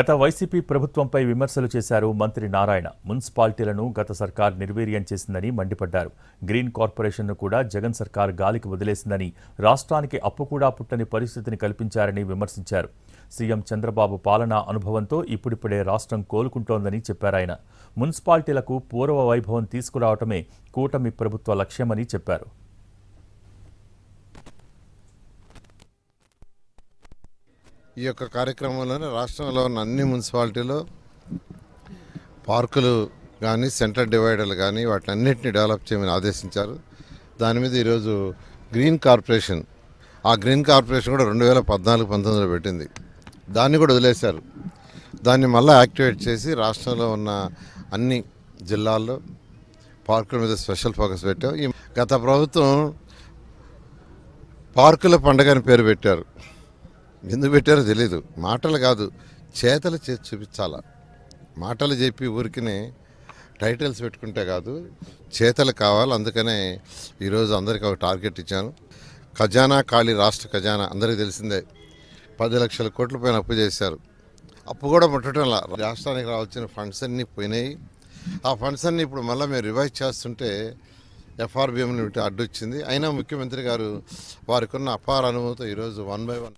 గత వైసీపీ ప్రభుత్వంపై విమర్శలు చేశారు మంత్రి నారాయణ. మున్సిపాలిటీలను గత సర్కార్ నిర్వీర్యం చేసిందని మండిపడ్డారు. గ్రీన్ కార్పొరేషన్ను కూడా జగన్ సర్కార్ గాలికి వదిలేసిందని, రాష్ట్రానికి అప్పు కూడా పుట్టని పరిస్థితిని కల్పించారని విమర్శించారు. సీఎం చంద్రబాబు పాలనా అనుభవంతో ఇప్పుడిప్పుడే రాష్ట్రం కోలుకుంటోందని చెప్పారాయన. మున్సిపాలిటీలకు పూర్వ వైభవం తీసుకురావటమే కూటమి ప్రభుత్వ లక్ష్యమని చెప్పారు. ఈ యొక్క కార్యక్రమంలోనే రాష్ట్రంలో ఉన్న అన్ని మున్సిపాలిటీలో పార్కులు కానీ సెంట్రల్ డివైడర్లు కానీ వాటినన్నింటినీ డెవలప్ చేయమని ఆదేశించారు. దాని మీద ఈరోజు గ్రీన్ కార్పొరేషన్ కూడా 2014-19లో పెట్టింది. దాన్ని కూడా వదిలేశారు. దాన్ని మళ్ళీ యాక్టివేట్ చేసి రాష్ట్రంలో ఉన్న అన్ని జిల్లాల్లో పార్కుల మీద స్పెషల్ ఫోకస్ పెట్టాం. గత ప్రభుత్వం పార్కుల పండుగ అని పేరు పెట్టారు. ఎందుకు పెట్టారో తెలీదు. మాటలు కాదు, చేతలు చేసి చూపించాలా. మాటలు చెప్పి ఊరికినే టైటిల్స్ పెట్టుకుంటే కాదు, చేతలు కావాలి. అందుకనే ఈరోజు అందరికీ ఒక టార్గెట్ ఇచ్చాను. ఖజానా ఖాళీ, రాష్ట్ర ఖజానా అందరికీ తెలిసిందే. 10 లక్షల కోట్ల పైన అప్పు చేశారు. అప్పు కూడా ముట్టడం రాష్ట్రానికి రావాల్సిన ఫండ్స్ అన్నీ పోయినాయి. ఆ ఫండ్స్ అన్నీ ఇప్పుడు మళ్ళీ మేము రివైజ్ చేస్తుంటే FRBM అడ్డు వచ్చింది. అయినా ముఖ్యమంత్రి గారు వారికి ఉన్న అపార అనుభవంతో ఈరోజు 1 by 1